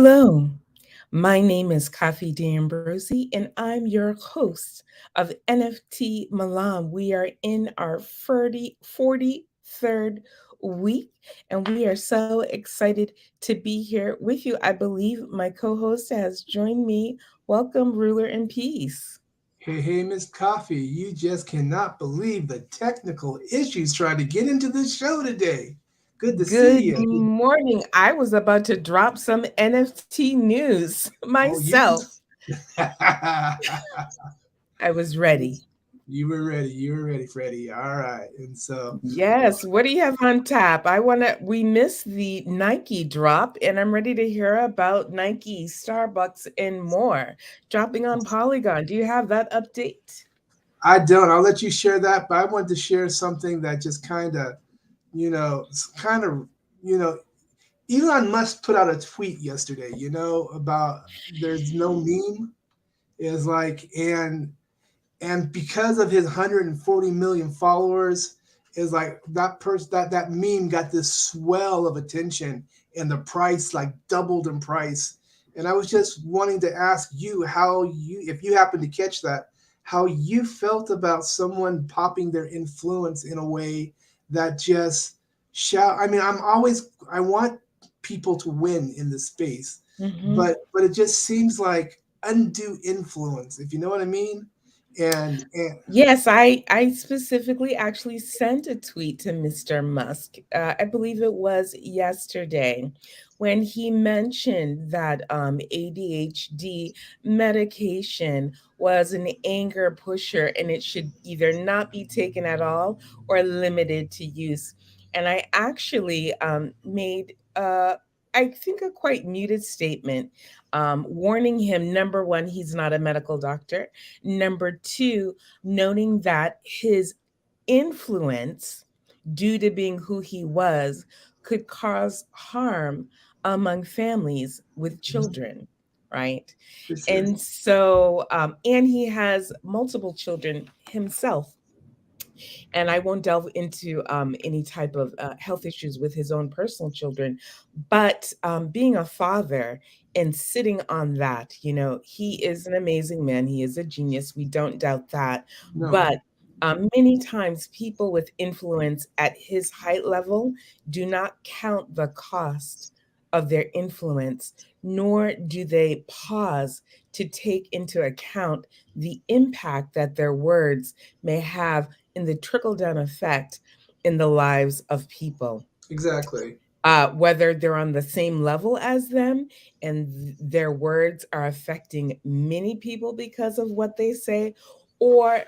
Hello, my name is Kafi D'Ambrosi, and I'm your host of NFT Malam. We are in our 43rd week, and we are so excited to be here with you. I believe my co host has joined me. Welcome, Ruler in Peace. Hey, Miss Coffee, you just cannot believe the technical issues trying to get into the show today. Good to see Good you. morning. I was about to drop some NFT news Oh, you myself. just I was ready. you were ready. You were ready, Freddie. All right. And so, Yes. What do you have on tap? We missed the Nike drop, and I'm ready to hear about Nike, Starbucks, and more. Dropping on Polygon. Do you have that update? I don't. I'll let you share that, but I wanted to share something that just kind of, you know, Elon Musk put out a tweet yesterday, about there's no meme. Is like, and because of his 140 million followers, is like that person that meme got this swell of attention, and the price like doubled in price. And I was just wanting to ask you how you, if you happen to catch that, how you felt about someone popping their influence in a way that just shout. I mean, I want people to win in this space, Mm-hmm. but it just seems like undue influence, if you know what I mean. And Yes, I specifically actually sent a tweet to Mr. Musk. I believe it was yesterday when he mentioned that ADHD medication was an anger pusher and it should either not be taken at all or limited to use. And I actually made I think a quite muted statement, warning him, number one, he's not a medical doctor. Number two, noting that his influence, due to being who he was, could cause harm among families with children, right? for sure. And he has multiple children himself. And I won't delve into any type of health issues with his own personal children, but being a father and sitting on that, he is an amazing man. He is a genius. We don't doubt that. No, But many times, people with influence at his height level do not count the cost of their influence, nor do they pause to take into account the impact that their words may have in the trickle down effect in the lives of people, exactly. whether they're on the same level as them and their words are affecting many people because of what they say, or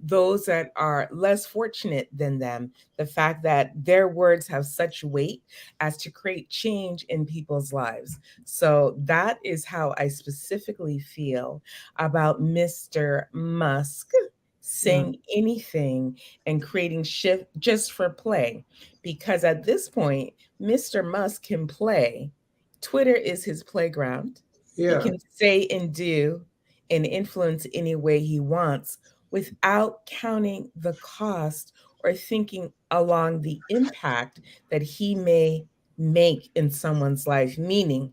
those that are less fortunate than them, the fact that their words have such weight as to create change in people's lives. So that is how I specifically feel about Mr. Musk Mm, saying anything and creating shift just for play, because at this point Mr. Musk can play. Twitter is his playground. He yeah, can say and do and influence any way he wants without counting the cost or thinking along the impact that he may make in someone's life. Meaning,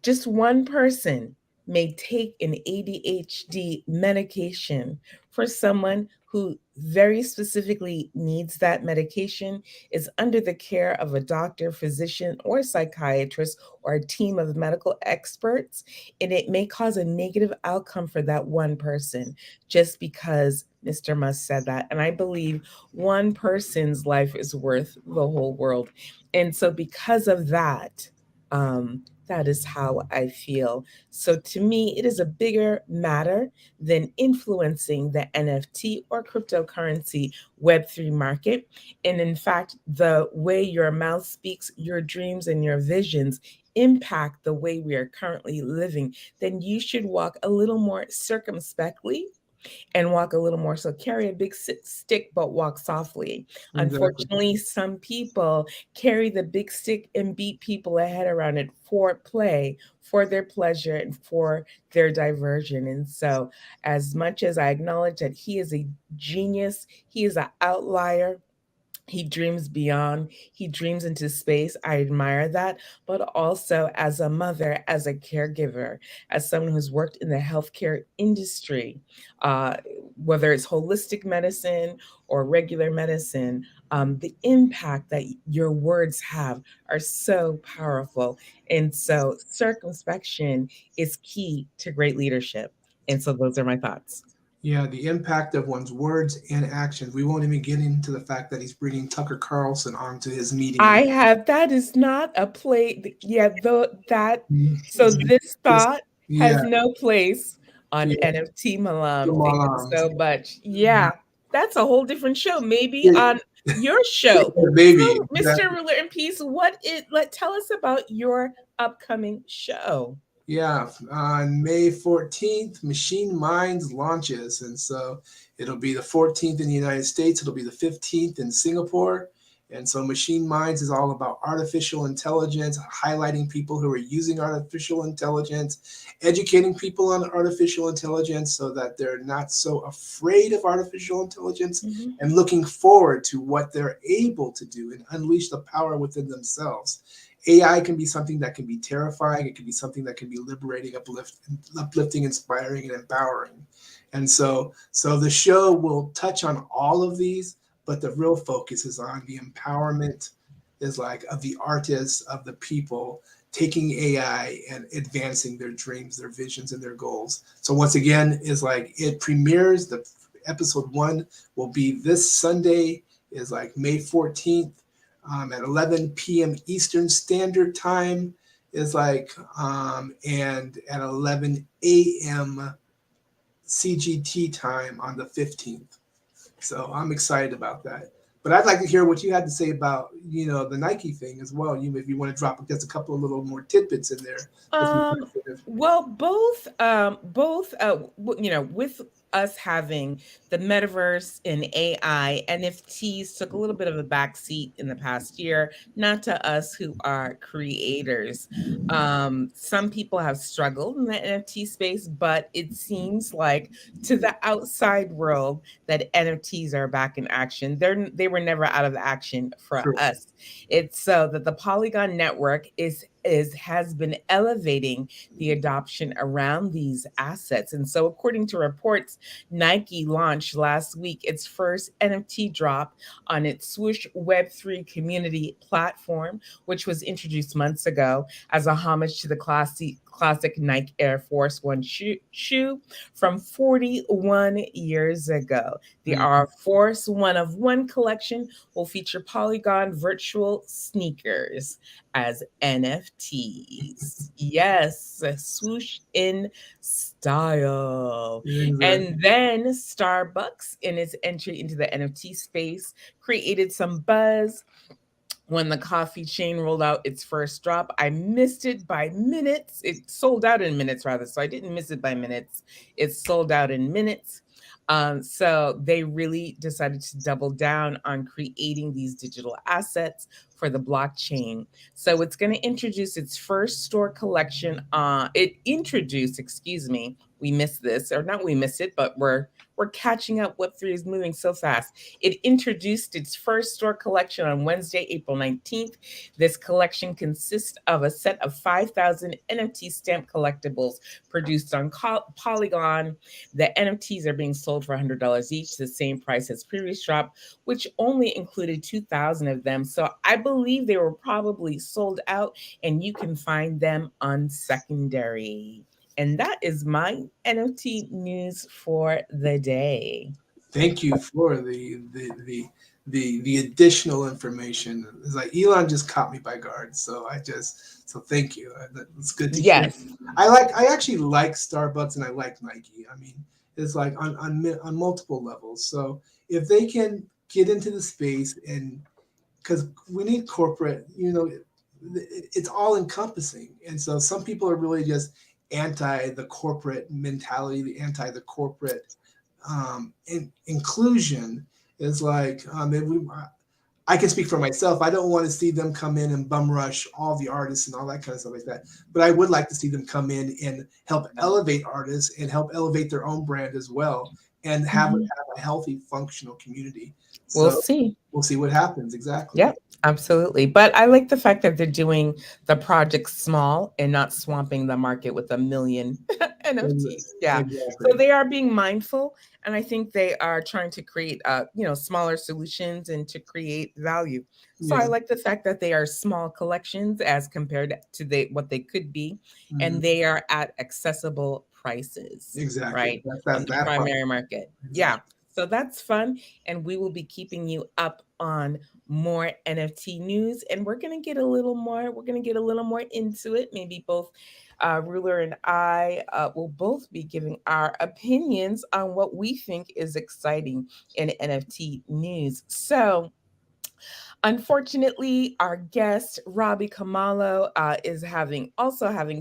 just one person may take an ADHD medication for someone who very specifically needs that medication, is under the care of a doctor, physician, or psychiatrist, or a team of medical experts. And it may cause a negative outcome for that one person just because Mr. Musk said that. And I believe one person's life is worth the whole world. And so, because of that, that is how I feel. So to me, it is a bigger matter than influencing the NFT or cryptocurrency Web3 market. And in fact, the way your mouth speaks, your dreams and your visions impact the way we are currently living, then you should walk a little more circumspectly and walk a little more. So carry a big stick, but walk softly. exactly. Unfortunately, some people carry the big stick and beat people ahead around it for play, for their pleasure, and for their diversion. And so, as much as I acknowledge that he is a genius, he is an outlier, He dreams beyond, he dreams into space. I admire that. But also, as a mother, as a caregiver, as someone who's worked in the healthcare industry, uh, whether it's holistic medicine or regular medicine, the impact that your words have are so powerful. And so, circumspection is key to great leadership. And so, those are my thoughts. Yeah, the impact of one's words and actions. We won't even get into the fact that he's bringing Tucker Carlson onto his meeting. I have that is not a play. Yeah, though that so this This, thought has yeah, no place on yeah, NFT Malam. Thank you Malam. so much. Yeah, that's a whole different show. Maybe Yeah, on your show. baby. So, Mr. Ruler in Peace, what it let tell us about your upcoming show. Yeah, on May 14th, Machine Minds launches. And so it'll be the 14th in the United States, it'll be the 15th in Singapore. And so Machine Minds is all about artificial intelligence, highlighting people who are using artificial intelligence, educating people on artificial intelligence so that they're not so afraid of artificial intelligence Mhm. and looking forward to what they're able to do and unleash the power within themselves. AI can be something that can be terrifying. It can be something that can be liberating, uplifting, inspiring, and empowering. And so the show will touch on all of these, but the real focus is on the empowerment, is like of the artists, of the people taking AI and advancing their dreams, their visions, and their goals. So once again, is like it premieres. The episode one will be this Sunday, is like May 14th at 11 p.m. Eastern Standard Time is like, and at 11 a.m. CGT time on the 15th. So I'm excited about that. But I'd like to hear what you had to say about, the Nike thing as well. If you want to drop just a couple of little more tidbits in there. Um, well, with us having the metaverse and AI, NFTs took a little bit of a backseat in the past year, not to us who are creators. Some people have struggled in the NFT space, but it seems like to the outside world that NFTs are back in action. They were never out of action for True. us. It's so that the Polygon network is has been elevating the adoption around these assets. And so according to reports, Nike launched last week its first NFT drop on its Swoosh Web3 community platform, which was introduced months ago as a homage to the classic Nike Air Force One shoe from 41 years ago. The Mm. Air Force One of One collection will feature Polygon virtual sneakers as NFTs. Yes, swoosh in style. Exactly. And then Starbucks, in its entry into the NFT space, created some buzz when the coffee chain rolled out its first drop. I missed it by minutes. It sold out in minutes, rather. So I didn't miss it by minutes. It sold out in minutes. So they really decided to double down on creating these digital assets for the blockchain. So it's going to introduce its first store collection. Excuse me, we missed this, or not we missed it, but we're catching up. Web3 is moving so fast. It introduced its first store collection on Wednesday, April 19th. This collection consists of a set of 5,000 NFT stamp collectibles produced on Polygon. The NFTs are being sold for $100 each, the same price as previous drop, which only included 2,000 of them. So I believe they were probably sold out, and you can find them on secondary. And that is my NFT news for the day. Thank you for the additional information. It's like Elon just caught me by guard, so thank you. It's good to hear. Yes. I actually like Starbucks and I like Nike. I mean, it's like on multiple levels. So if they can get into the space, and because we need corporate, it's all encompassing. And so some people are really just anti the corporate mentality, the anti the corporate inclusion is like, I can speak for myself. I don't want to see them come in and bum rush all the artists and all that kind of stuff like that. But I would like to see them come in and help elevate artists and help elevate their own brand as well, and have a healthy, functional community. We'll So see. we'll see what happens. Exactly. Yep, absolutely. But I like the fact that they're doing the project small and not swamping the market with a million NFTs. Yeah. Exactly. So they are being mindful, and I think they are trying to create smaller solutions and to create value. So I Yeah. like the fact that they are small collections as compared to what they could be, and they are at accessible prices, Exactly. right? That's On the that part. primary market. Yeah. Exactly. So that's fun, and we will be keeping you up on more NFT news, and we're going to get a little more. We're going to get a little more into it. Maybe both Ruler and I will both be giving our opinions on what we think is exciting in NFT news. So, unfortunately, our guest Robbie Kamalo is having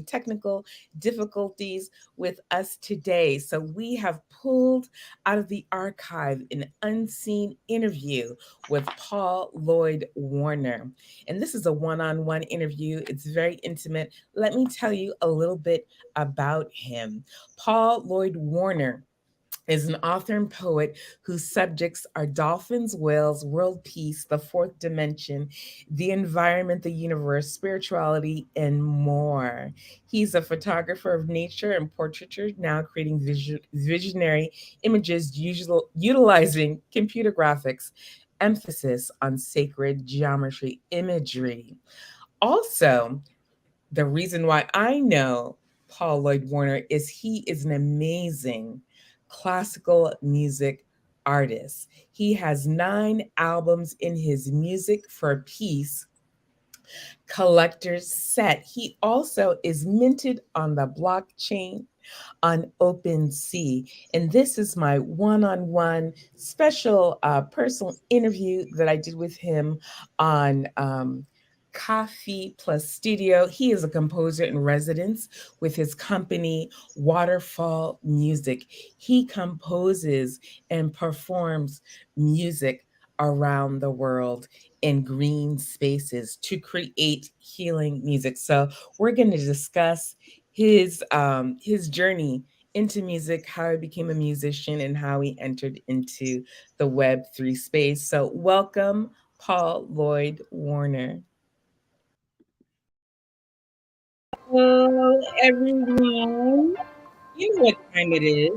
technical difficulties with us today. So we have pulled out of the archive an unseen interview with Paul Lloyd Warner, and this is a one-on-one interview. It's very intimate. Let me tell you a little bit about him. Paul Lloyd Warner is an author and poet whose subjects are dolphins, whales, world peace, the fourth dimension, the environment, the universe, spirituality, and more. He's a photographer of nature and portraiture, now creating visionary images utilizing computer graphics, emphasis on sacred geometry imagery. Also, the reason why I know Paul Lloyd Warner is he is an amazing classical music artist. He has 9 albums in his Music for Peace collector's set. He also is minted on the blockchain on OpenSea. And this is my one-on-one special personal interview that I did with him on Coffee Plus Studio. He is a composer in residence with his company, Waterfall Music. He composes and performs music around the world in green spaces to create healing music. So we're going to discuss his journey into music, how he became a musician, and how he entered into the Web3 space. So welcome, Paul Lloyd Warner. Hello, everyone. You know what time it is.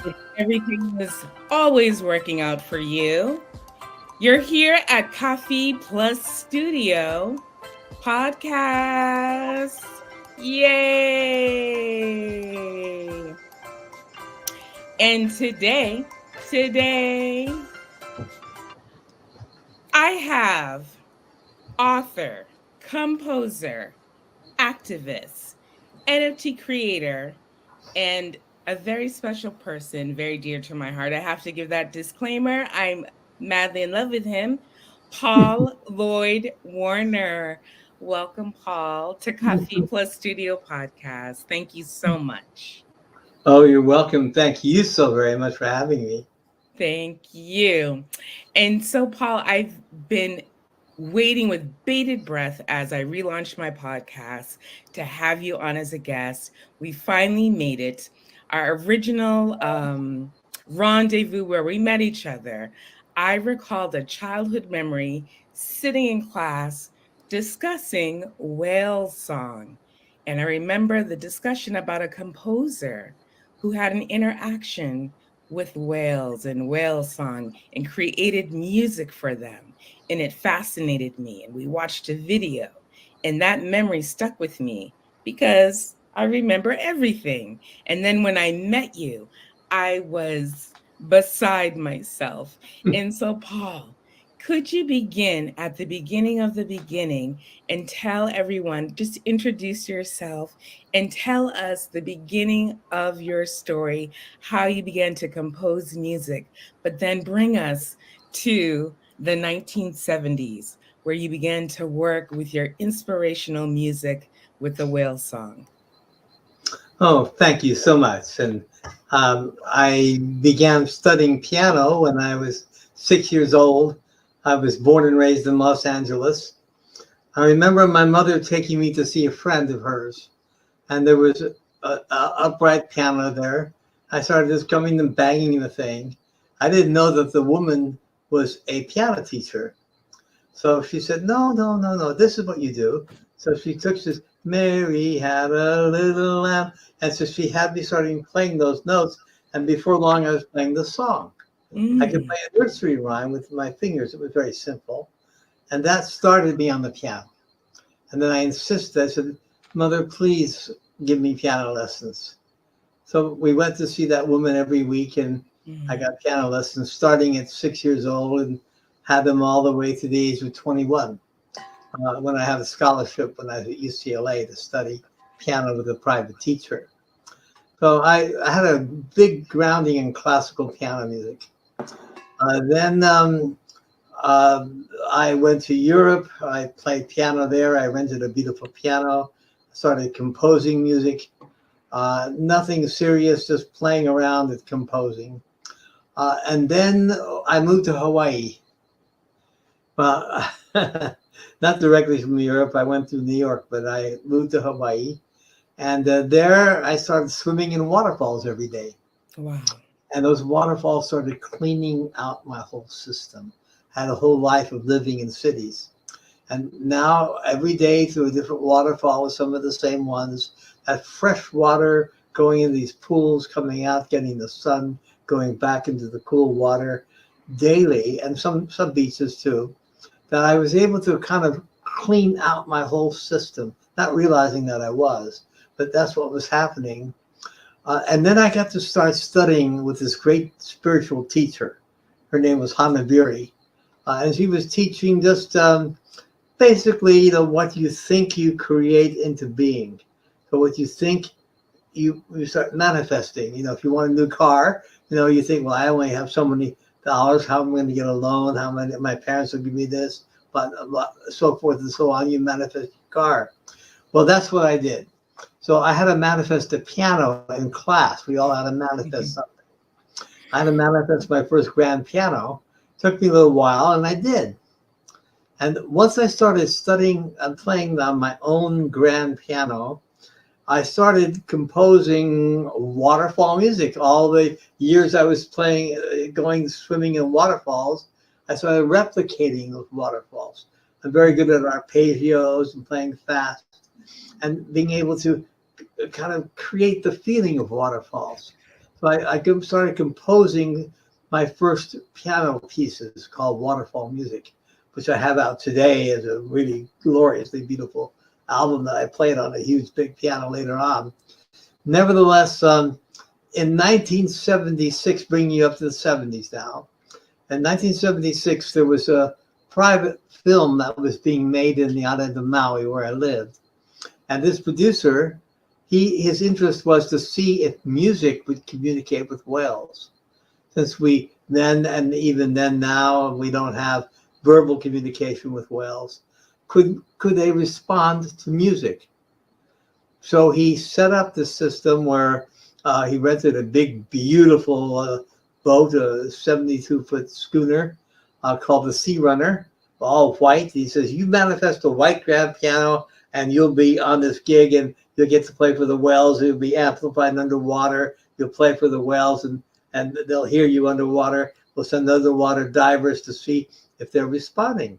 If everything is always working out for you, you're here at Coffee Plus Studio podcast. Yay! And today, I have author, composer, activist, NFT creator, and a very special person, very dear to my heart. I have to give that disclaimer. I'm madly in love with him, Paul Lloyd Warner. Welcome, Paul, to Coffee Plus Studio podcast. Thank you so much. Oh, you're welcome. Thank you so very much for having me. Thank you. And so, Paul, I've been waiting with bated breath as I relaunched my podcast to have you on as a guest. We finally made it. Our original rendezvous where we met each other, I recalled a childhood memory sitting in class discussing whale song. And I remember the discussion about a composer who had an interaction with whales and whale song and created music for them. And it fascinated me. And we watched a video, and that memory stuck with me because I remember everything. And then when I met you, I was beside myself. And so, Paul, could you begin at the beginning of the beginning and tell everyone, just introduce yourself and tell us the beginning of your story, how you began to compose music, but then bring us to the 1970s, where you began to work with your inspirational music with the whale song? Oh, thank you so much. And I began studying piano when I was 6 years old. I was born and raised in Los Angeles. I remember my mother taking me to see a friend of hers, and there was a upright piano there. I started just coming and banging the thing. I didn't know that the woman was a piano teacher. So she said, no, no, no, no, this is what you do. So she took this, Mary had a little lamb. And so she had me starting playing those notes. And before long, I was playing the song. I could play a nursery rhyme with my fingers. It was very simple. And that started me on the piano. And then I insisted, I said, Mother, please give me piano lessons. So we went to see that woman every week, and I got piano lessons starting at 6 years old and had them all the way to the age of 21 when I had a scholarship when I was at UCLA to study piano with a private teacher. So I had a big grounding in classical piano music. Then I went to Europe. I played piano there. I rented a beautiful piano, started composing music. Nothing serious, just playing around with composing. And then I moved to Hawaii. Well, not directly from Europe. I went to New York, but I moved to Hawaii. And there I started swimming in waterfalls every day. Wow. And those waterfalls started cleaning out my whole system. I had a whole life of living in cities. And now every day through a different waterfall with some of the same ones, that fresh water going in these pools, coming out, getting the sun, going back into the cool water daily, and some beaches too, that I was able to kind of clean out my whole system, not realizing that I was, but that's what was happening. And then I got to start studying with this great spiritual teacher. Her name was Hanabiri. And she was teaching just basically, what you think you create into being. So what you think, you start manifesting. If you want a new car, you think, well, I only have so many dollars. How am I going to get a loan? How many my parents will give me this, but so forth and so on. You manifest your car. Well, that's what I did. So I had to manifest a piano in class. We all had to manifest something. I had to manifest my first grand piano. Took me a little while, and I did. And once I started studying and playing on my own grand piano, I started composing waterfall music. All the years I was playing, going swimming in waterfalls, I started replicating those waterfalls. I'm very good at arpeggios and playing fast and being able to kind of create the feeling of waterfalls. So I started composing my first piano pieces called Waterfall Music, which I have out today as a really gloriously beautiful album that I played on a huge big piano later on. Nevertheless, in 1976, bringing you up to the 70s now, in 1976, there was a private film that was being made in the island of Maui where I lived. And this producer, his interest was to see if music would communicate with whales. Since we then, and even then now, we don't have verbal communication with whales, could they respond to music? So he set up the system where he rented a big, beautiful boat, a 72-foot schooner called the Sea Runner, all white. He says, you manifest a white grand piano and you'll be on this gig and you'll get to play for the whales. It'll be amplified underwater. You'll play for the whales and they'll hear you underwater. We'll send underwater divers to see if they're responding.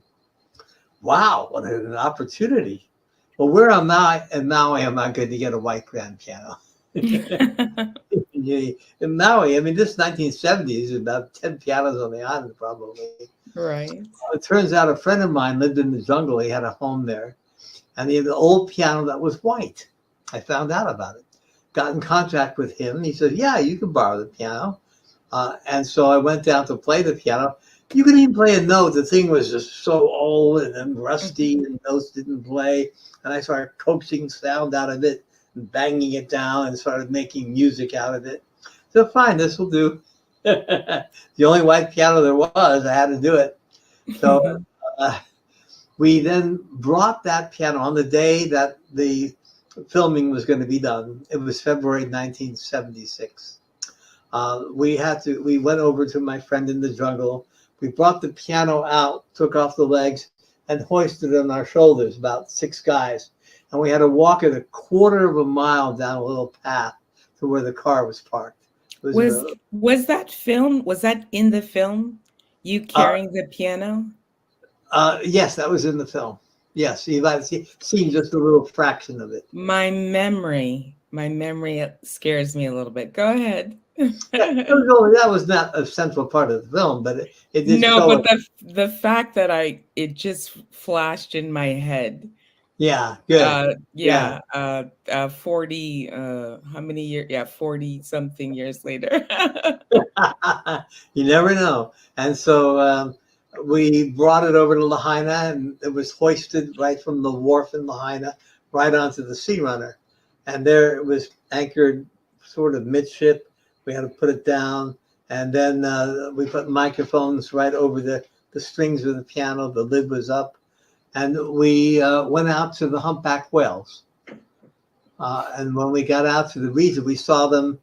Wow, what an opportunity. Well, where in Maui am I going to get a white grand piano? In Maui, this 1970s, about 10 pianos on the island probably. Right. Well, it turns out a friend of mine lived in the jungle. He had a home there. And he had an old piano that was white. I found out about it. Got in contact with him. He said, yeah, you can borrow the piano. And so I went down to play the piano. You couldn't even play a note. The thing was just so old and rusty and notes didn't play. And I started coaxing sound out of it and banging it down and started making music out of it. So fine, this will do. The only white piano there was, I had to do it. So we then brought that piano on the day that the filming was going to be done. It was February 1976. We went over to my friend in the jungle. We brought the piano out, took off the legs, and hoisted it on our shoulders, about 6 guys. And we had to walk it a quarter of a mile down a little path to where the car was parked. Was that film? Was that in the film? You carrying the piano? Yes, that was in the film. Yes, you might have seen just a little fraction of it. My memory scares me a little bit. Go ahead. That was not a central part of the film, but it did No, show but the fact that it just flashed in my head. Yeah, good. Yeah, 40, how many years? Yeah, 40 something years later. You never know. And so we brought it over to Lahaina, and it was hoisted right from the wharf in Lahaina right onto the Sea Runner. And there it was anchored sort of midship. We had to put it down. And then we put microphones right over the strings of the piano. The lid was up. And we went out to the humpback whales. And when we got out to the region, we saw them.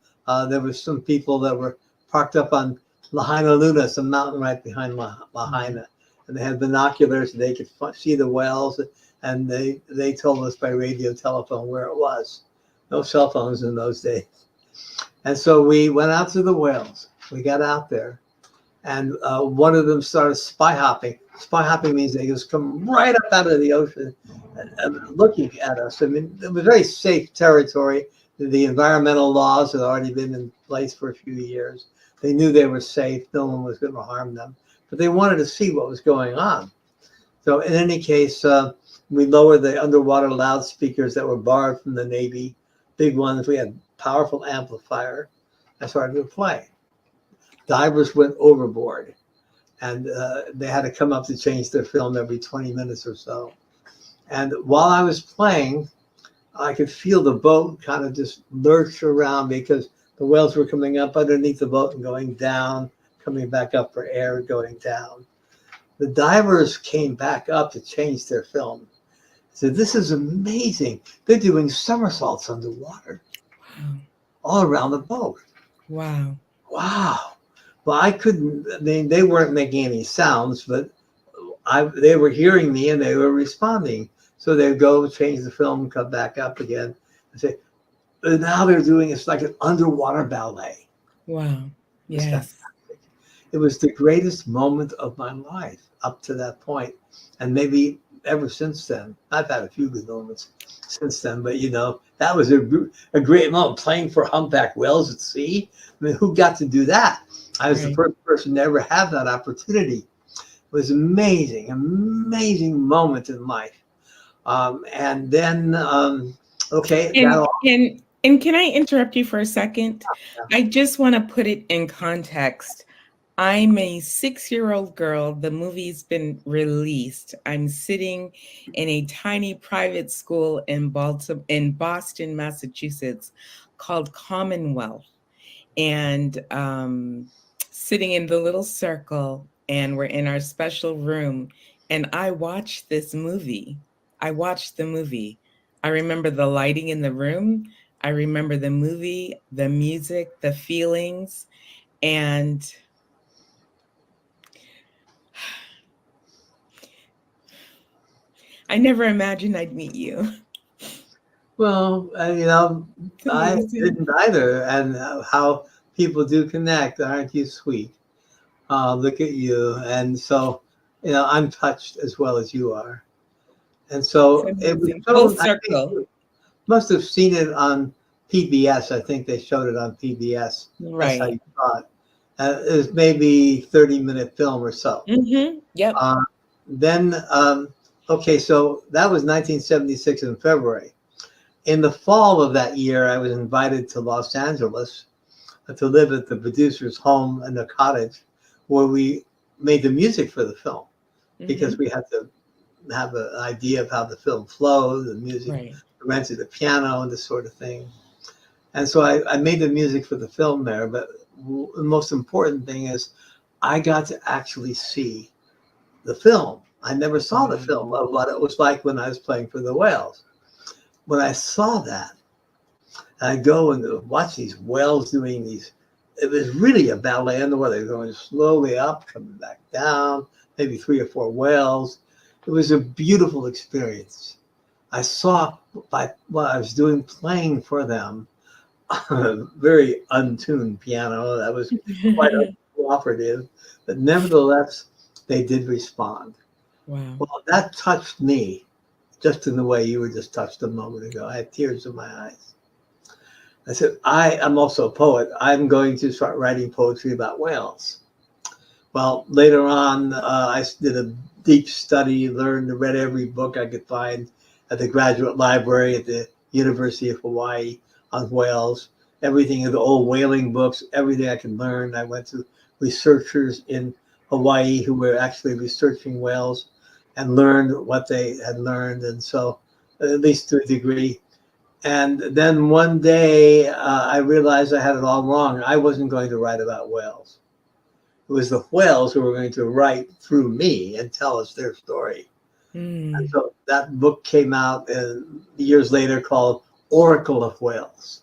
There were some people that were parked up on Lahaina Luna, some mountain right behind Lahaina. And they had binoculars, and they could see the whales. And they told us by radio telephone where it was. No cell phones in those days. And so we went out to the whales. We got out there. And one of them started spy hopping. Spy hopping means they just come right up out of the ocean and looking at us. I mean, it was very safe territory. The environmental laws had already been in place for a few years. They knew they were safe. No one was going to harm them. But they wanted to see what was going on. So in any case, we lowered the underwater loudspeakers that were borrowed from the Navy, big ones. We had powerful amplifier. I started to play. Divers went overboard, and they had to come up to change their film every 20 minutes or so. And while I was playing, I could feel the boat kind of just lurch around because the whales were coming up underneath the boat and going down, coming back up for air, going down. The divers came back up to change their film. So this is amazing. They're doing somersaults underwater, all around the boat. Wow. Wow. Well, I couldn't, they weren't making any sounds, but they were hearing me and they were responding. So they'd go change the film, come back up again and say, now they're doing it's like an underwater ballet. Wow. Yes. It was the greatest moment of my life up to that point. And maybe ever since then. I've had a few good moments since then, but that was a great moment, playing for humpback whales at sea. I mean, who got to do that? I was the first person to ever have that opportunity. It was amazing moment in life. And then, okay. And can I interrupt you for a second? Yeah. I just want to put it in context. I'm a 6-year-old girl. The movie's been released. I'm sitting in a tiny private school in Boston, Massachusetts, called Commonwealth. And sitting in the little circle, and we're in our special room. And I watched this movie. I watched the movie. I remember the lighting in the room. I remember the movie, the music, the feelings, and I never imagined I'd meet you. Well, I didn't either. And how people do connect. Aren't you sweet? Look at you. And so, I'm touched as well as you are. And so it was full circle. Must have seen it on PBS. I think they showed it on PBS. Right. That's how you saw it. It was maybe 30-minute film or so. Mm-hmm. Yep. Then, okay, so that was 1976 in February. In the fall of that year, I was invited to Los Angeles to live at the producer's home in a cottage where we made the music for the film, because we had to have an idea of how the film flowed, the music, right. rented the piano and this sort of thing. And so I made the music for the film there. But the most important thing is I got to actually see the film. I never saw the film of what it was like when I was playing for the whales. When I saw that, I go and watch these whales doing these it was really a ballet underwater, going slowly up, coming back down, maybe 3 or 4 whales. It was a beautiful experience. I saw by what I was doing, playing for them, a very untuned piano that was quite uncooperative, but nevertheless, they did respond. Wow. Well, that touched me just in the way you were just touched a moment ago. I had tears in my eyes. I said, I am also a poet. I'm going to start writing poetry about whales. Well, later on, I did a deep study, read every book I could find at the graduate library at the University of Hawaii on whales, everything in the old whaling books, everything I could learn. I went to researchers in Hawaii who were actually researching whales and learned what they had learned. And so, at least to a degree. And then one day I realized I had it all wrong. I wasn't going to write about whales. It was the whales who were going to write through me and tell us their story. And so that book came out years later called Oracle of Whales.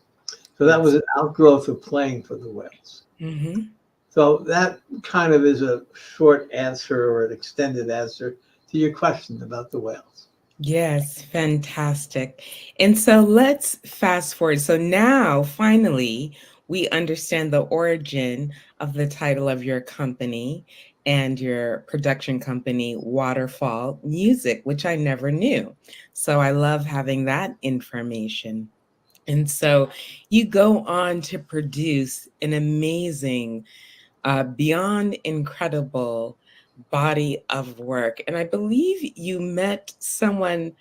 So that was an outgrowth of playing for the whales. Mm-hmm. So that kind of is a short answer or an extended answer to your question about the whales. Yes, fantastic. And so let's fast forward. So now, finally, we understand the origin of the title of your company and your production company, Waterfall Music, which I never knew. So I love having that information. And so you go on to produce an amazing, beyond incredible body of work. And I believe you met someone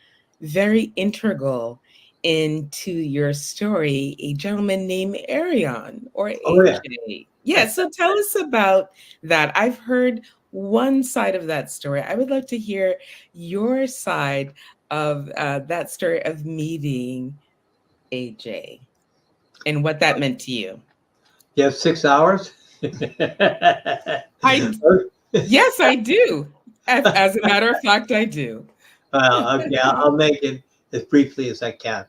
very integral into your story, a gentleman named Arion or Oh, yeah. AJ. Yeah, so tell us about that. I've heard one side of that story. I would love to hear your side of that story of meeting AJ and what that meant to you. You have 6 hours? I Yes, I do. As a matter of fact, I do. Okay, I'll make it as briefly as I can.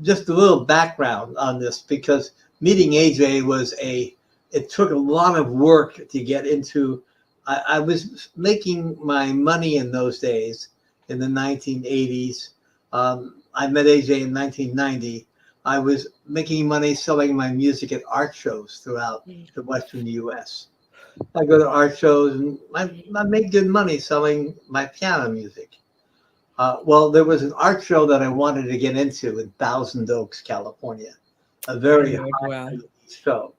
Just a little background on this, because meeting AJ it took a lot of work to get into. I was making my money in those days in the 1980s. I met AJ in 1990. I was making money selling my music at art shows throughout the Western U.S. I go to art shows and I made good money selling my piano music. Well, there was an art show that I wanted to get into in Thousand Oaks, California, a very high show.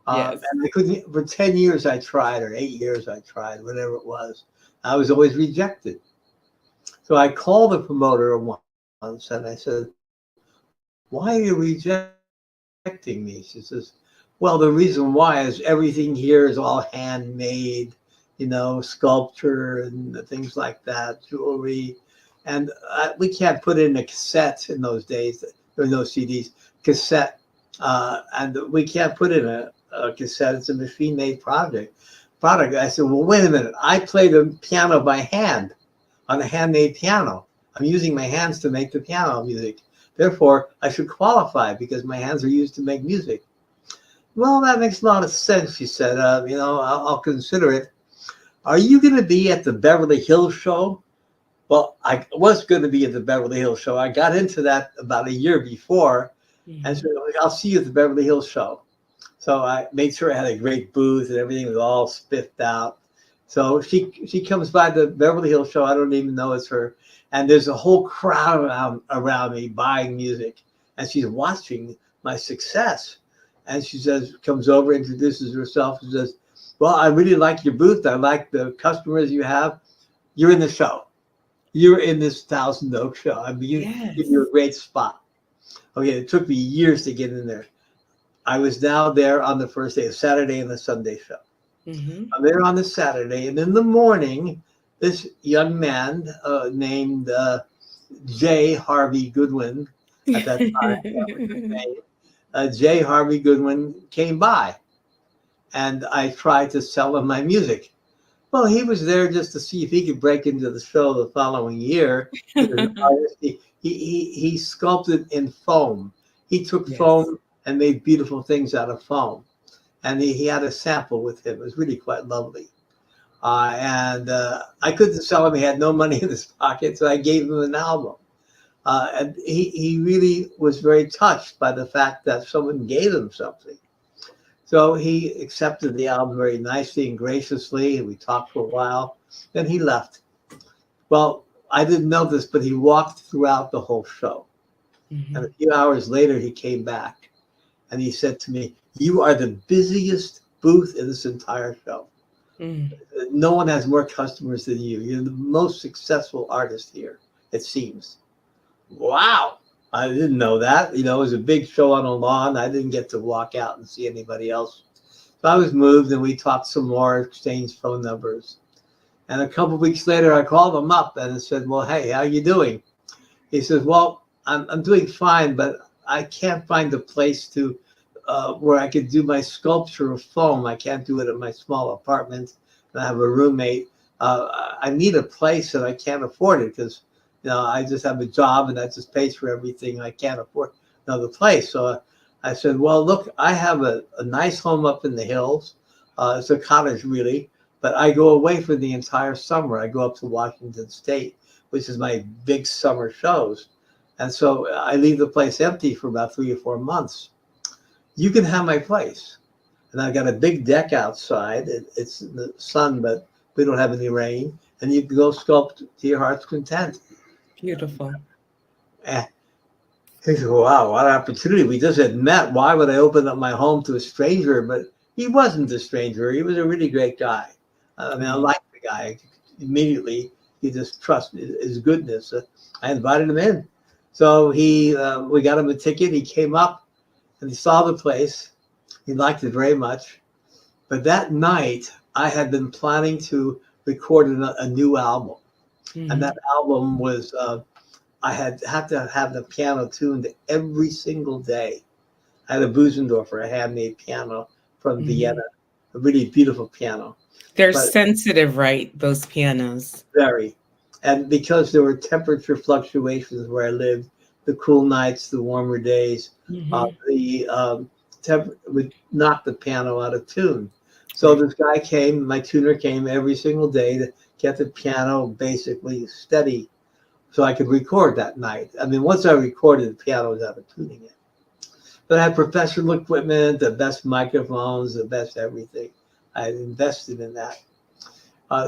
Yes. And I couldn't, for 10 years I tried, or 8 years I tried, whatever it was. I was always rejected. So I called the promoter once and I said, "Why are you rejecting me?" She says, "Well, the reason why is everything here is all handmade, sculpture and things like that, jewelry. And we can't put in a cassette in those days. There were no CDs, cassette. And we can't put in a cassette. It's a machine-made product." I said, "Well, wait a minute. I play the piano by hand on a handmade piano. I'm using my hands to make the piano music. Therefore, I should qualify because my hands are used to make music." "Well, that makes a lot of sense," she said. I'll consider it. "Are you going to be at the Beverly Hills show?" Well, I was going to be at the Beverly Hills show. I got into that about a year before. And so I'll see you at the Beverly Hills show. So I made sure I had a great booth and everything was all spiffed out. So she comes by the Beverly Hills show. I don't even know it's her. And there's a whole crowd around me buying music. And she's watching my success. And she comes over, introduces herself, and says, "Well, I really like your booth. I like the customers you have. You're in the show. You're in this Thousand Oaks show. I'm give you a great spot." Okay, it took me years to get in there. I was now there on the first day, Saturday and the Sunday show. I'm there on the Saturday, and in the morning, this young man named J. Harvey Goodwin, at that time, that was his name, J. Harvey Goodwin came by, and I tried to sell him my music. Well, he was there just to see if he could break into the show the following year. He sculpted in foam. He took foam and made beautiful things out of foam. And he had a sample with him. It was really quite lovely. And I couldn't sell him. He had no money in his pocket, so I gave him an album. And he really was very touched by the fact that someone gave him something. So he accepted the album very nicely and graciously. We talked for a while. Then he left. Well, I didn't know this, but he walked throughout the whole show. Mm-hmm. And a few hours later, he came back and he said to me, "You are the busiest booth in this entire show. No one has more customers than you. You're the most successful artist here, it seems." Wow. I didn't know that. It was a big show on a lawn. I didn't get to walk out and see anybody else. So I was moved, and we talked some more, exchanged phone numbers. And a couple of weeks later, I called him up and said, "Well, hey, how you doing?" He says, "Well, I'm doing fine, but I can't find a place to where I could do my sculpture of foam. I can't do it at my small apartment, and I have a roommate. I need a place, and I can't afford it because I just have a job, and that just pays for everything. I can't afford another place." So I said, "Well, look, I have a nice home up in the hills. It's a cottage, really, but I go away for the entire summer. I go up to Washington State, which is my big summer shows. And so I leave the place empty for about 3 or 4 months. You can have my place." And I've got a big deck outside. It's in the sun, but we don't have any rain. And you can go sculpt to your heart's content. Beautiful. He said, "Wow, what an opportunity. We just had met. Why would I open up my home to a stranger?" But he wasn't a stranger. He was a really great guy. I mean, I liked the guy. Immediately, you just trust his goodness. I invited him in. So we got him a ticket. He came up and he saw the place. He liked it very much. But that night, I had been planning to record a new album. Mm-hmm. And that album was, I had to have the piano tuned every single day. I had a Busendorfer, a handmade piano from Vienna, a really beautiful piano. They're sensitive, right? Those pianos. Very. And because there were temperature fluctuations where I lived, the cool nights, the warmer days, would knock the piano out of tune. So this guy came, my tuner came every single day to get the piano basically steady so I could record that night. I mean, once I recorded, the piano was out of tuning it. But I had professional equipment, the best microphones, the best everything. I had invested in that.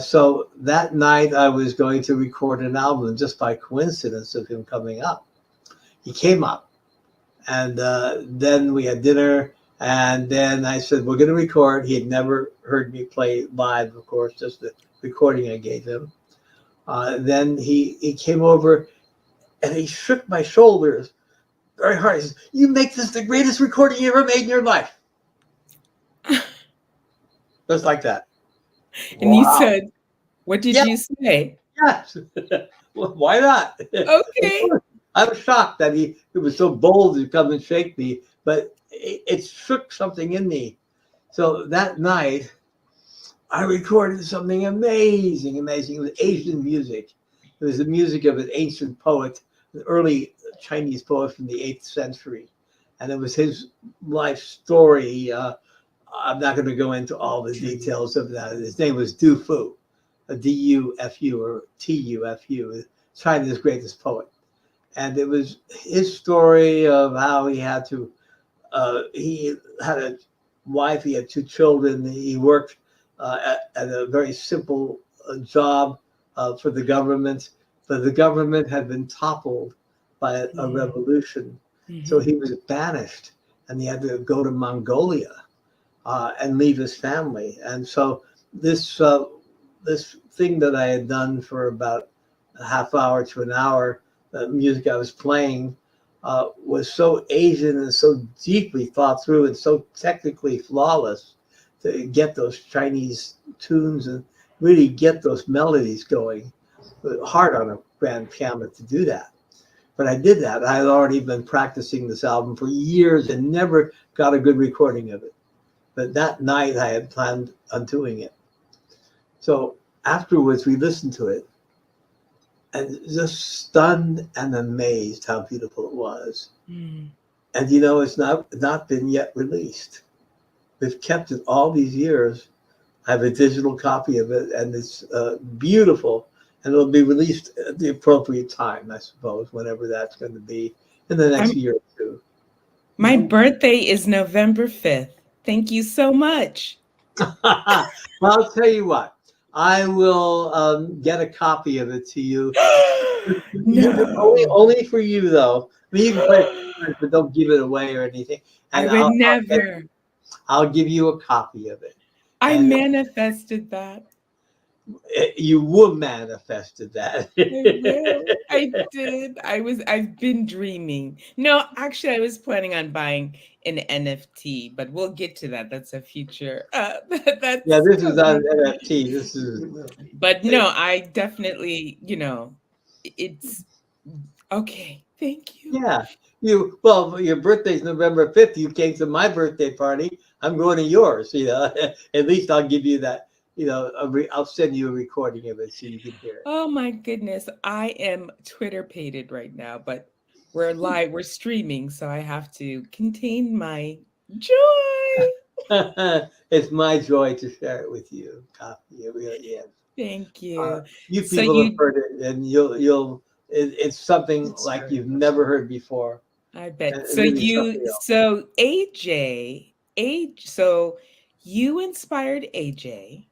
So that night I was going to record an album just by coincidence of him coming up. He came up, and then we had dinner, and then I said, "We're going to record." He had never heard me play live, of course, just the recording I gave him. Then he came over and he shook my shoulders very hard. He says, "You make this the greatest recording you ever made in your life." Just like that. And you said, what did you say? Yes. Well, why not? Okay. I was shocked that he was so bold to come and shake me, but it shook something in me. So that night, I recorded something amazing, amazing. It was Asian music. It was the music of an ancient poet, an early Chinese poet from the 8th century. And it was his life story. I'm not going to go into all the details of that. His name was Du Fu, D-U-F-U or T-U-F-U, China's greatest poet. And it was his story of how he had a wife, he had 2 children. He worked at a very simple job for the government, but the government had been toppled by a revolution. So he was banished, and he had to go to Mongolia and leave his family. And so this thing that I had done for about a half hour to an hour, the music I was playing was so Asian and so deeply thought through and so technically flawless to get those Chinese tunes and really get those melodies going. Hard on a grand piano to do that. But I did that. I had already been practicing this album for years and never got a good recording of it. But that night I had planned on doing it. So afterwards we listened to it and just stunned and amazed how beautiful it was. And you know, it's not been yet released. We've kept it all these years. I have a digital copy of it, and it's beautiful. And it'll be released at the appropriate time, I suppose, whenever that's going to be in the next I'm year or two. my birthday is November 5th. Thank you so much. Well, I'll tell you what. I will get a copy of it to you. No. Only for you, though. I mean, you can play it, but don't give it away or anything. I And would never. I'll give you a copy of it. I And manifested that. you would manifested that. I will. I did. I've been dreaming. No, actually, I was planning on buying an NFT, but we'll get to that. That's a future. Yeah, That's this is not totally an fine. NFT. This is But no, I definitely, it's okay. Thank you. yeah. Well, your birthday's November 5th. You came to my birthday party. I'm going to yours. At least I'll give you that. I'll send you a recording of it so you can hear it. Oh my goodness. I am Twitter pated right now, but we're live, we're streaming, so I have to contain my joy. It's my joy to share it with you. Copy. It really is. Thank you. You So people have you heard it, and it's something like you've never heard before. I bet. And really something else. So so you inspired AJ,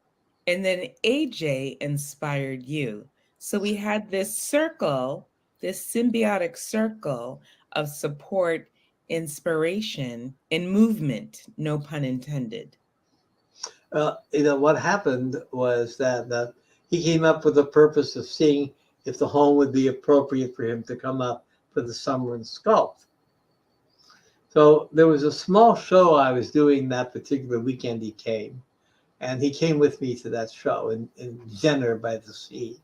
and then AJ inspired you. So we had this circle, this symbiotic circle of support, inspiration, and movement, no pun intended. What happened was that he came up with the purpose of seeing if the home would be appropriate for him to come up for the summer and sculpt. So there was a small show I was doing that particular weekend. He came, and he came with me to that show in Jenner by the sea.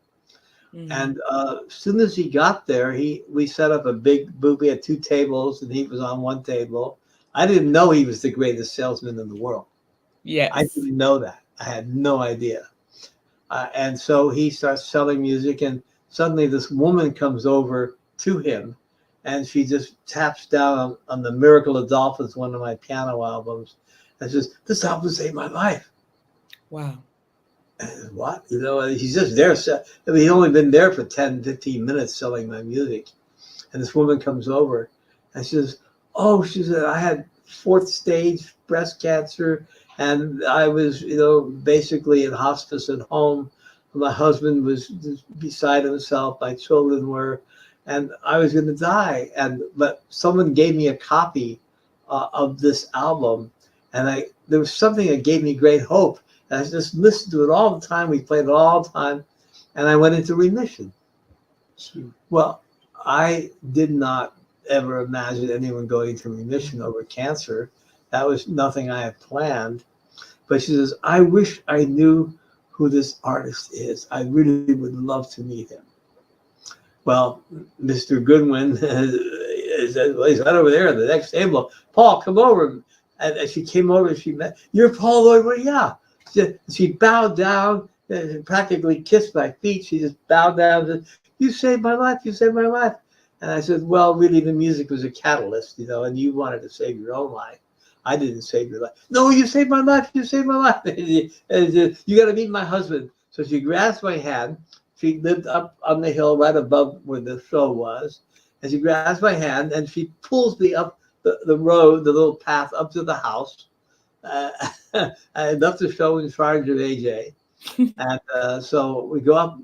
Mhm. And as soon as he got there, we set up a big booth. We had two tables, and he was on one table. I didn't know he was the greatest salesman in the world. I Yes. didn't know that. I had no idea. And so he starts selling music, and suddenly this woman comes over to him, and she just taps down on the Miracle of Dolphins, one of my piano albums, and says, "This album saved my life." Wow. And what? He's just there. I mean, he'd only been there for 10, 15 minutes selling my music. And this woman comes over, and she says, "Oh," she said, "I had fourth stage breast cancer, and I was, basically in hospice at home. My husband was beside himself. My children were, and I was going to die. But someone gave me a copy of this album, and there was something that gave me great hope. And I just listened to it all the time. We played it all the time, and I went into remission." Well, I did not ever imagine anyone going into remission over cancer. That was nothing I had planned. But she says, "I wish I knew who this artist is. I really would love to meet him." Well, Mr. Goodwin is he's right over there at the next table. "Paul, come over." And she came over, she met, "You're Paul Lloyd?" "Well, yeah." She bowed down and practically kissed my feet. She just bowed down and said, "You saved my life. You saved my life." And I said, "Well, really, the music was a catalyst, and you wanted to save your own life. I didn't save your life." "No, you saved my life. You saved my life." And you got to meet my husband. So she grabs my hand. She lived up on the hill right above where the show was. And she grabs my hand and she pulls me up the road, the little path up to the house. I left the show in charge of AJ. And so we go up.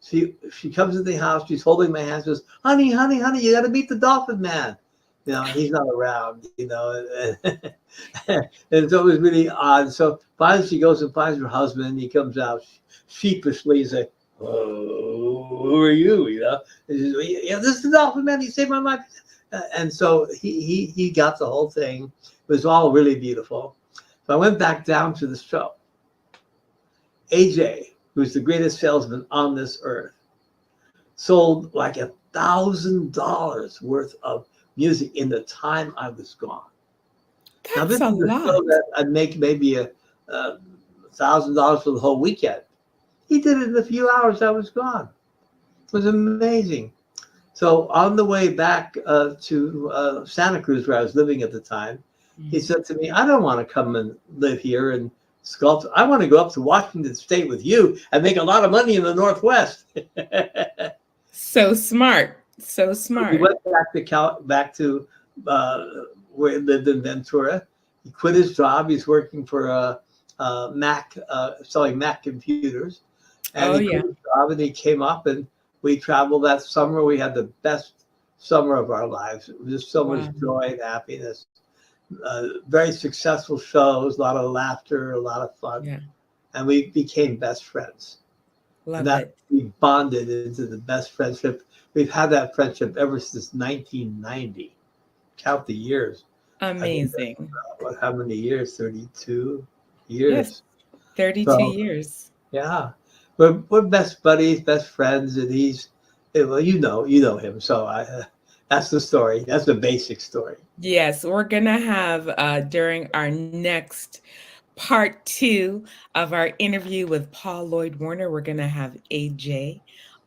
She comes in the house. She's holding my hand. She says, "Honey, honey, honey, you got to meet the Dolphin Man." He's not around. And so it was really odd. So finally, she goes and finds her husband. And he comes out sheepishly. He's like, "Oh, who are you?" And she says, "Yeah, this is the Dolphin Man. He saved my life." And so he got the whole thing. It was all really beautiful. So I went back down to the show. AJ, who's the greatest salesman on this earth, sold like $1,000 worth of music in the time I was gone. Now, this That's a is a lot. show that I'd make maybe $1,000 for the whole weekend. He did it in a few hours I was gone. It was amazing. So on the way back to Santa Cruz, where I was living at the time, he said to me, "I don't want to come and live here and sculpt. I want to go up to Washington State with you and make a lot of money in the Northwest." So smart. So He smart. went back to where he lived in Ventura. He quit his job. He's working for Mac, selling Mac computers, and Oh, he quit yeah. his job and he came up and we traveled that summer. We had the best summer of our lives. It was just so much Wow. joy and happiness. Very successful shows, a lot of laughter, a lot of fun, Yeah. and we became best friends. And Love that it. we bonded into the best friendship. We've had that friendship ever since 1990. Count the years. I think that's Amazing. how many years? 32 Yes. years. 32 So years. yeah, we're best buddies, best friends, and well, you know him. So that's the story. That's the basic story. Yes, we're going to have during our next part two of our interview with Paul Lloyd Warner, we're going to have AJ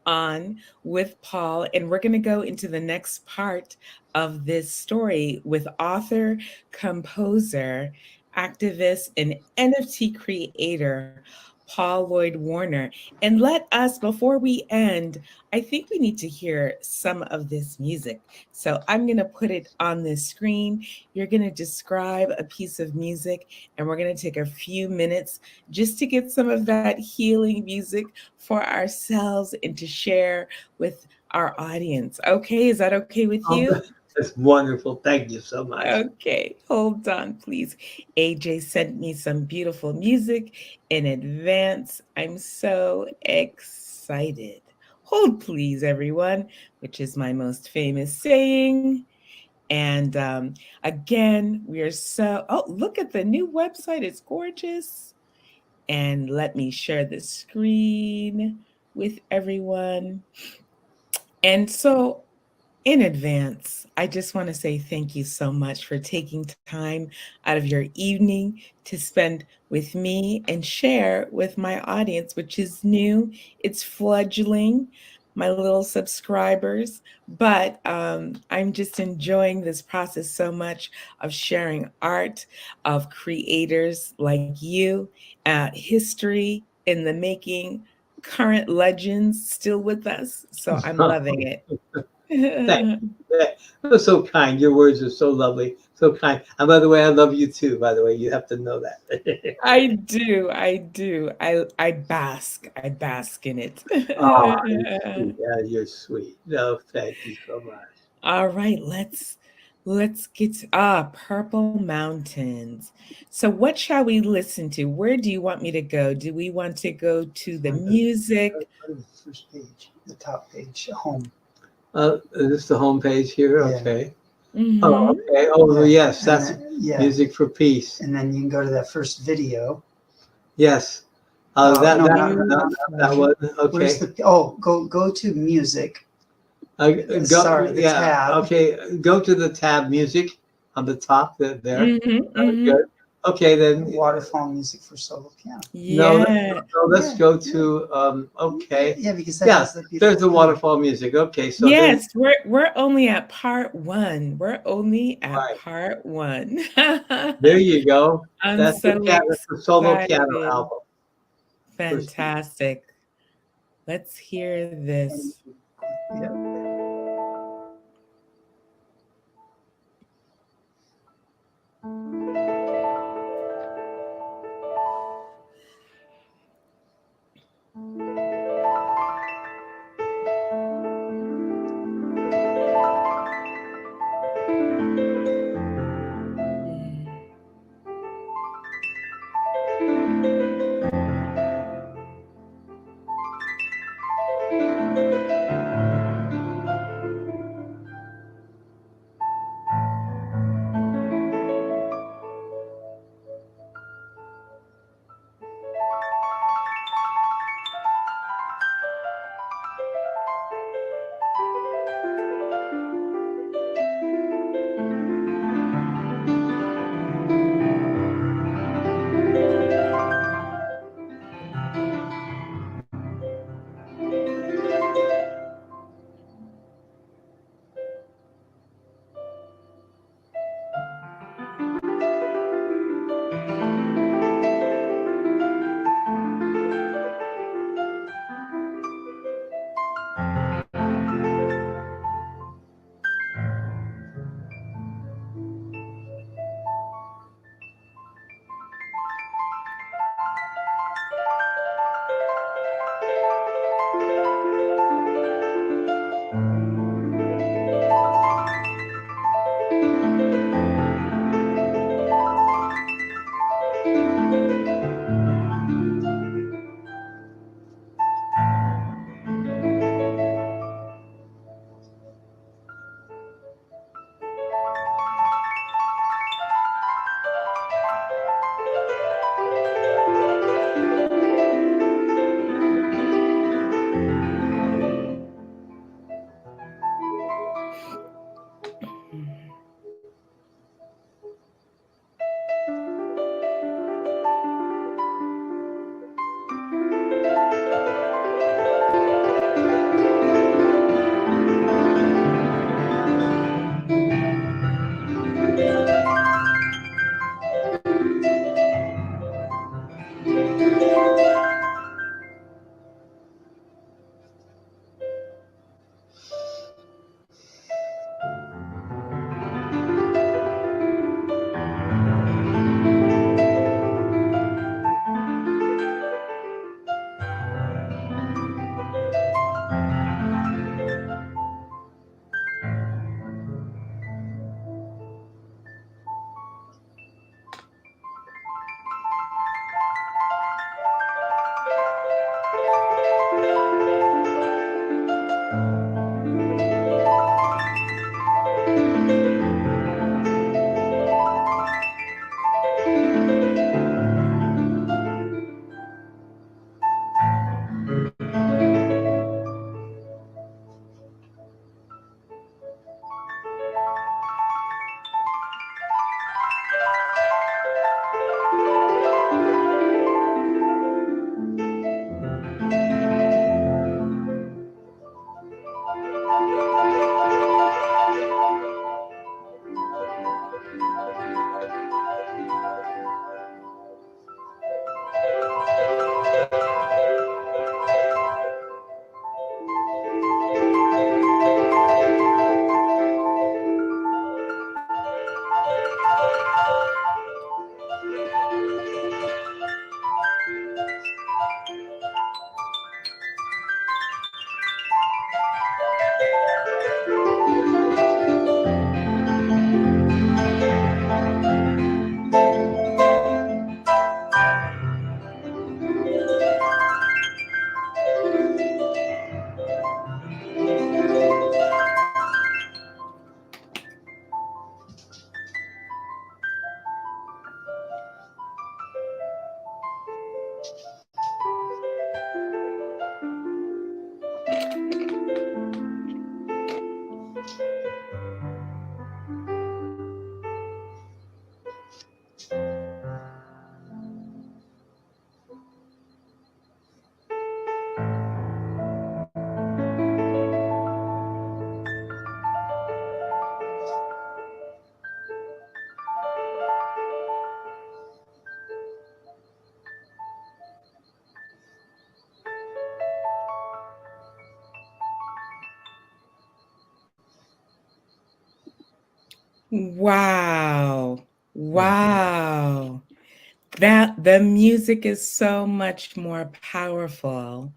on with Paul, and we're going to go into the next part of this story with author, composer, activist, and NFT creator. Paul Lloyd Warner. And let us, before we end, I think we need to hear some of this music. So I'm going to put it on the screen. You're going to describe a piece of music, and we're going to take a few minutes just to get some of that healing music for ourselves and to share with our audience. Okay, is that okay with Oh, you? that's wonderful. Thank you so much. Okay, hold on, please. AJ sent me some beautiful music in advance. I'm so excited. Hold, please, everyone, which is my most famous saying. And again, we are oh, look at the new website. It's gorgeous. And let me share the screen with everyone. And so, in advance, I just want to say thank you so much for taking time out of your evening to spend with me and share with my audience, which is new. It's fledgling, my little subscribers, but I'm just enjoying this process so much of sharing art, of creators like you, history in the making, current legends still with us. So I'm loving it. Thank you. That was so kind. Your words are so lovely, so kind. And by the way, I love you too. By the way, you have to know that. I do, I do. I bask in it. Oh, you're sweet. Yeah, you're sweet. No, thank you so much. All right, let's get Purple Mountains. So what shall we listen to? Where do you want me to go? Do we want to go to the music? Go to the first page, the top page, home. Is this the home page here? Yeah. Okay. Oh, Mhm. okay. Oh, Yeah. yes. That's Yeah. music for peace. And then you can go to that first video. Yes. No, That no. one. Where's Okay. go to music. Go, Sorry, the tab. Okay. Go to the tab music on the top there. Mhm. Very Mhm. good. Okay, then. Waterfall music for solo piano. No, Yeah. let's go to okay. Yeah, because that Yeah, has the beautiful there's the theme. waterfall music. Okay, so there's Yes, we're only at part 1. We're only at right. part 1. There you go. I'm That's so the solo piano excited. album. Fantastic. Let's hear this. Yeah. Wow. Wow. That the music is so much more powerful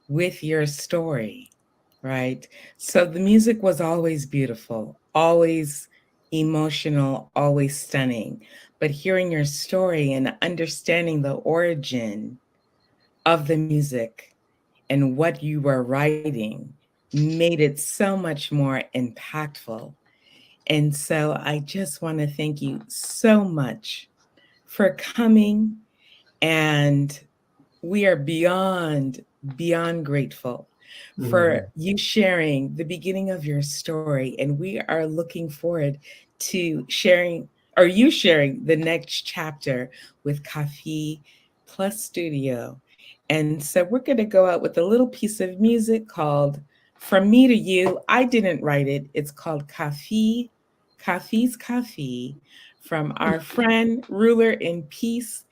with your story, right? So the music was always beautiful, always emotional, always stunning. But hearing your story and understanding the origin of the music and what you were writing made it so much more impactful. And so I just want to thank you so much for coming, and we are beyond grateful for Mhm. you sharing the beginning of your story. And we are looking forward to sharing, or you sharing, the next chapter with Kafi Plus Studio. And so we're going to go out with a little piece of music called From Me to You. I didn't write it. It's called Kafi's Kafi, from our friend Ruler in Peace.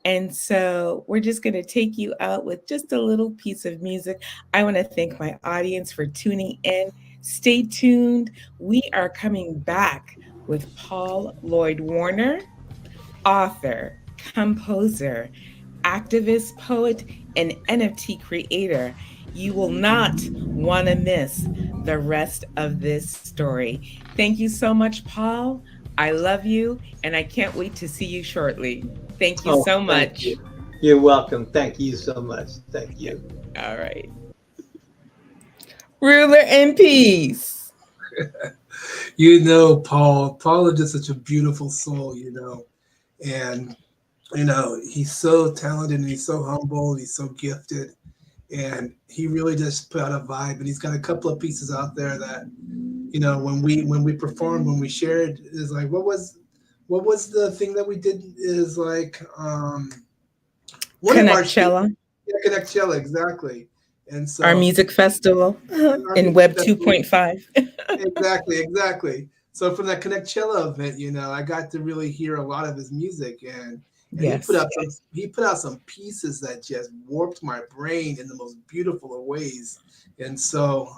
And so we're just going to take you out with just a little piece of music. I want to thank my audience for tuning in. Stay tuned. We are coming back with Paul Lloyd Warner, author, composer, activist, poet, and NFT creator. You will not want to miss the rest of this story. Thank you so much, Paul. I love you, and I can't wait to see you shortly. Thank you Oh, so thank much. you. You're welcome. Thank you so much. Thank you. All right. Ruler in peace. Paul is just such a beautiful soul, and he's so talented and he's so humble and he's so gifted, and he really just put out a vibe. And he's got a couple of pieces out there that when we performed, when we shared, is like, what was the thing that we did, is like, one of our Connectella, yeah, Connectella, exactly. And our so music festival our in music Web festival. 2.5. Exactly. So from that Connectella event, I got to really hear a lot of his music, and Yes. he put out some pieces that just warped my brain in the most beautiful of ways. And so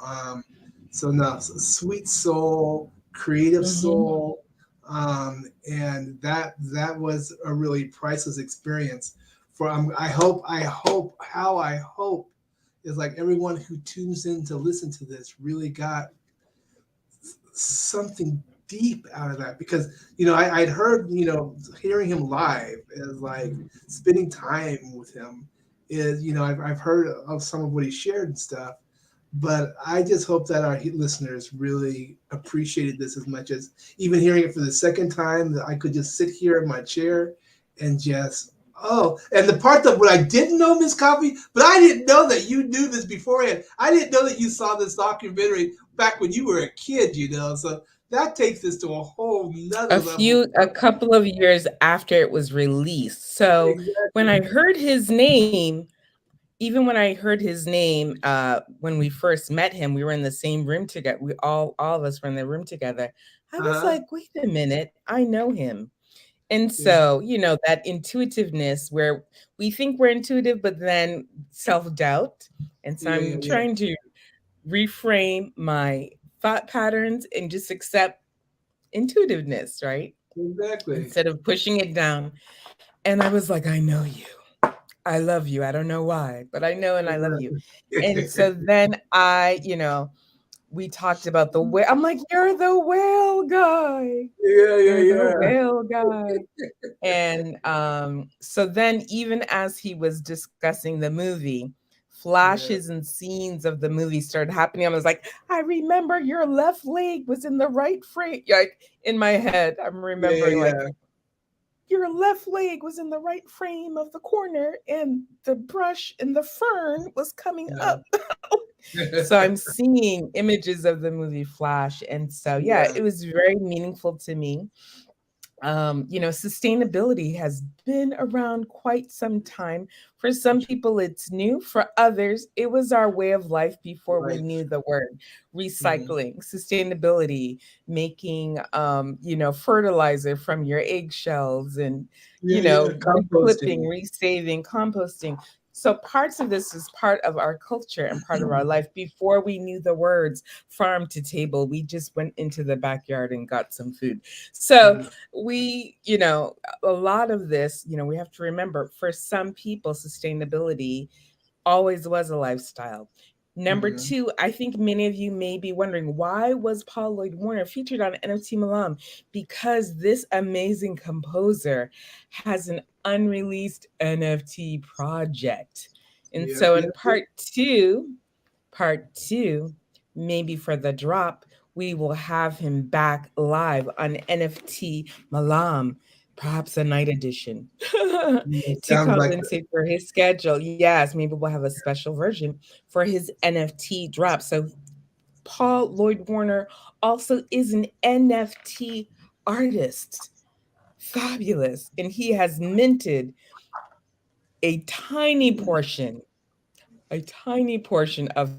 now, sweet soul, creative Mhm. soul, and that was a really priceless experience. For I hope is like everyone who tunes in to listen to this really got something deep out of that, because I'd heard, hearing him live is like spending time with him, is I've heard of some of what he shared and stuff, but I just hope that our listeners really appreciated this as much as even hearing it for the second time, that I could just sit here in my chair and just, oh, and the part that what I didn't know, Miss Coffee, but I didn't know that you knew this beforehand. I didn't know that you saw this documentary back when you were a kid, so that takes this to a whole nother level. A couple of years after it was released. So when I Exactly. heard his name, even when I heard his name, when we first met him, we were in the same room together. All of us were in the room together. I was Uh-huh. like, wait a minute, I know him. And Yeah. so, that intuitiveness where we think we're intuitive, but then self-doubt. And so I'm Yeah. trying to reframe my thought patterns and just accept intuitiveness, right? Exactly. Instead of pushing it down. And I was like, I know you. I love you. I don't know why, but I know and I love you. Exactly. And so then we talked about the whale. I'm like, you're the whale guy. You're the Yeah. whale guy. And so then, even as he was discussing the movie, Yeah. flashes and scenes of the movie started happening. I was like, I remember your left leg was in the right frame. Like in my head, I'm remembering like Yeah. your left leg was in the right frame of the corner, and the brush and the fern was coming Yeah. up. So I'm seeing images of the movie Flash. And so, yeah, Yeah. it was very meaningful to me. Sustainability has been around quite some time. For some people, it's new. For others, it was our way of life before we Life. knew the word. Mhm. Recycling, sustainability, making, fertilizer from your eggshells, and, Yeah. reclipping, Composting. resaving, composting. So parts of this is part of our culture and part of our life. Before we knew the words farm to table, we just went into the backyard and got some food. So we, a lot of this, we have to remember, for some people, sustainability always was a lifestyle. Number Mhm. two, I think many of you may be wondering, why was Paul Lloyd Warner featured on NFT Malam? Because this amazing composer has an unreleased NFT project. And Yep, so in yep, yep. part two, maybe for the drop, we will have him back live on NFT Malam, perhaps a night edition. To Sounds like compensate for his schedule. Yes, maybe we'll have a special version for his NFT drop. So Paul Lloyd Warner also is an NFT artist. Fabulous. And he has minted a tiny portion, of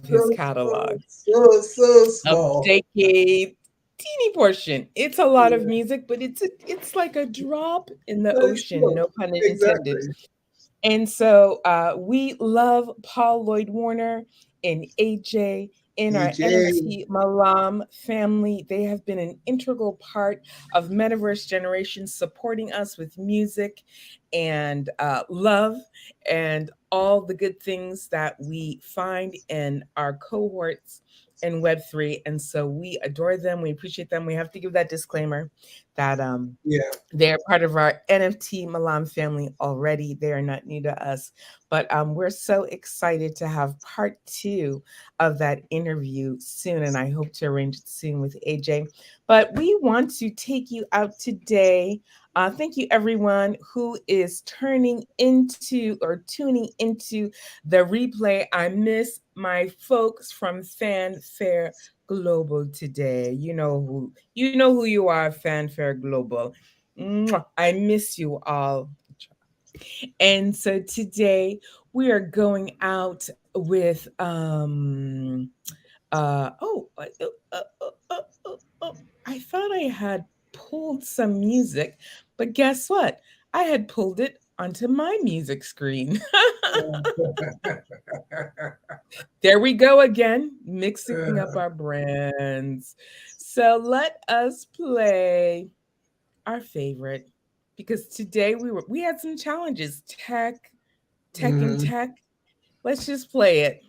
his so catalog small, so of small. decade, teeny portion. It's a lot of music, but it's like a drop in the Very ocean, small. no pun intended. Exactly. And so we love Paul Lloyd Warner and AJ in our AJ. NFT Malam family. They have been an integral part of Metaverse Generation, supporting us with music and love and all the good things that we find in our cohorts in Web3. And so we adore them. We appreciate them. We have to give that disclaimer that Yeah. they're part of our NFT Malam family already. They are not new to us, but we're so excited to have part two of that interview soon, and I hope to arrange it soon with AJ. But we want to take you out today. Thank you, everyone who is turning into or tuning into the replay. I miss my folks from Fanfare Global today. You know who you are, Fanfare Global. Mwah. I miss you all. And so today we are going out with I thought I had pulled some music, but guess what? I had pulled it onto my music screen. There we go again, mixing up our brands. So let us play our favorite, because today we had some challenges. Tech and Mhm. tech. Let's just play it.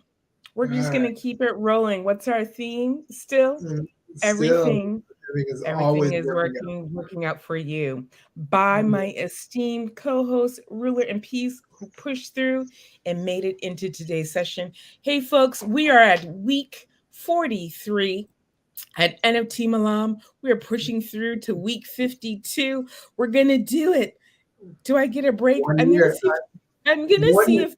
We're All just right. gonna keep it rolling. What's our theme still? Still, Everything everything is everything always is working out. working out for you. By Mhm. my esteemed co-host, Ruler and Peace, who pushed through and made it into today's session. Hey folks, we are at week 43 at NFT Malam. We are pushing through to week 52. We're gonna do it. Do I get a break? One I'm gonna year. see. I'm gonna One see year. if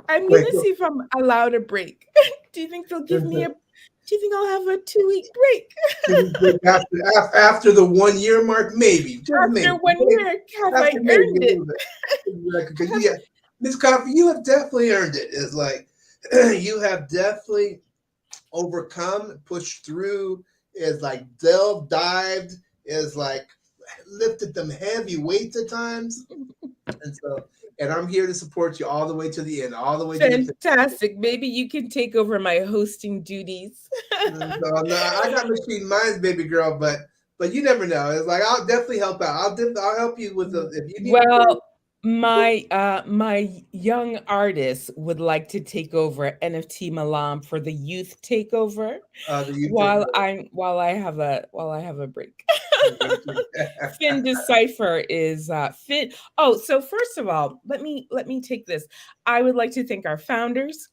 I'm Wait. gonna see if I'm allowed a break. Do you think they'll give me a? Listen, Do you think I'll have a 2-week break after the 1 year mark, maybe, just after maybe, 1 year? Have I after maybe earned a it? little bit. Exactly. Because Have, yeah, Miss Coffee, you have definitely earned it. It's like you have definitely overcome, pushed through, is like delved, dived, is like lifted them heavy weights at times. And I'm here to support you all the way to the end, all the way to the finish. fantastic. Maybe you can take over my hosting duties. So no, I got machine minds, baby girl, but you never know. It's like I'll definitely help out. I'll help you with the if you need a break. Well, my young artist would like to take over NFT Malam for the youth takeover The you take while I have a break. over. Finn Decipher is Finn. Oh, so first of all, let me take this. I would like to thank our founders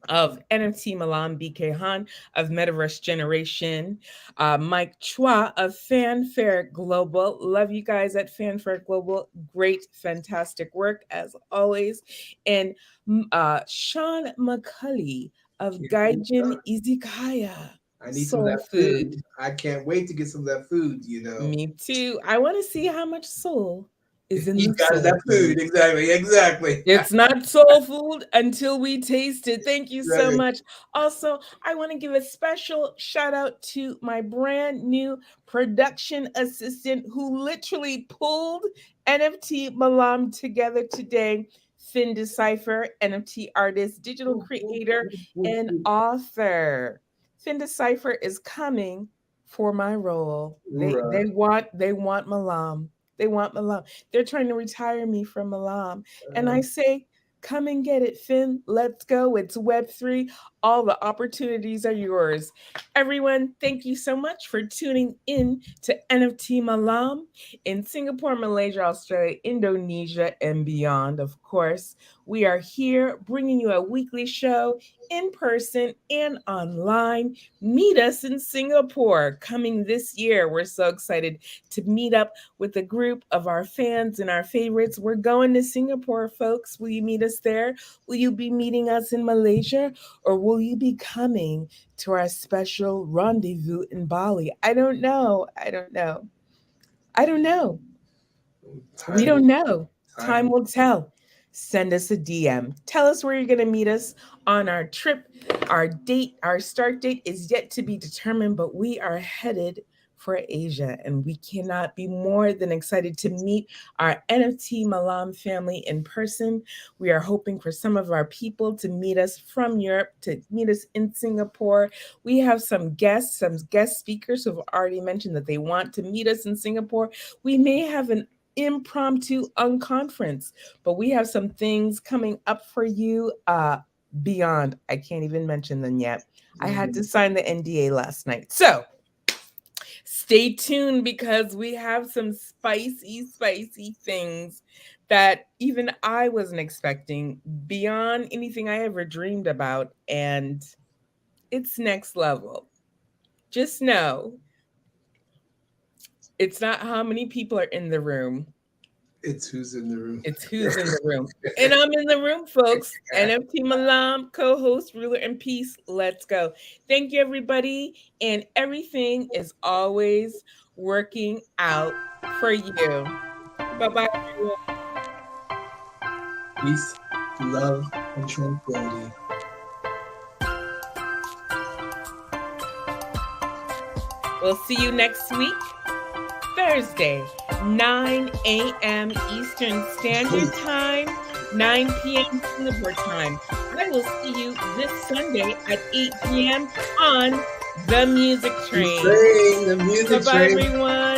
of NFT Malam, BK Han of Metaverse Generation, Mike Chua of Fanfare Global. Love you guys at Fanfare Global. Great, fantastic work as always. And Sean McCully of Gaijin Izakaya. I need some of Soul that food. food. I can't wait to get some of that food. Me too. I want to see how much soul is in You the got soul that food. food. Exactly. It's not soul food until we taste it. Thank you so Right. much. Also, I want to give a special shout out to my brand new production assistant who literally pulled NFT Malam together today. Finn Decipher, NFT artist, digital creator, and author. Finn Decipher is coming for my role. They want Malam. They want Malam. They're trying to retire me from Malam. And I say, come and get it, Finn. Let's go. It's Web3. All the opportunities are yours. Everyone, thank you so much for tuning in to NFT Malam in Singapore, Malaysia, Australia, Indonesia, and beyond. Of course, we are here bringing you a weekly show in person and online. Meet us in Singapore coming this year. We're so excited to meet up with a group of our fans and our favorites. We're going to Singapore, folks. Will you meet us there? Will you be meeting us in Malaysia? Or will you be coming to our special rendezvous in Bali? I don't know. We don't know. Time will tell. Send us a DM. Tell us where you're going to meet us on our trip. Our start date is yet to be determined, but we are headed for Asia, and we cannot be more than excited to meet our NFT Malam family in person. We are hoping for some of our people to meet us from Europe, to meet us in Singapore. We have some guest speakers who have already mentioned that they want to meet us in Singapore. We may have an impromptu unconference, but we have some things coming up for you beyond. I can't even mention them yet. I had to sign the NDA last night. So stay tuned, because we have some spicy things that even I wasn't expecting, beyond anything I ever dreamed about, and it's next level. Just know, it's not how many people are in the room. It's who's in the room. It's who's in the room. And I'm in the room, folks. NFT Malam, co-host, ruler, and peace. Let's go. Thank you, everybody. And everything is always working out for you. Bye-bye, everyone. Peace, love, and tranquility. We'll see you next week, Thursday, 9 a.m. Eastern Standard Time, 9 p.m. Singapore time. I will see you this Sunday at 8 p.m. on The Music Train. The Music Bye-bye, Train. everyone.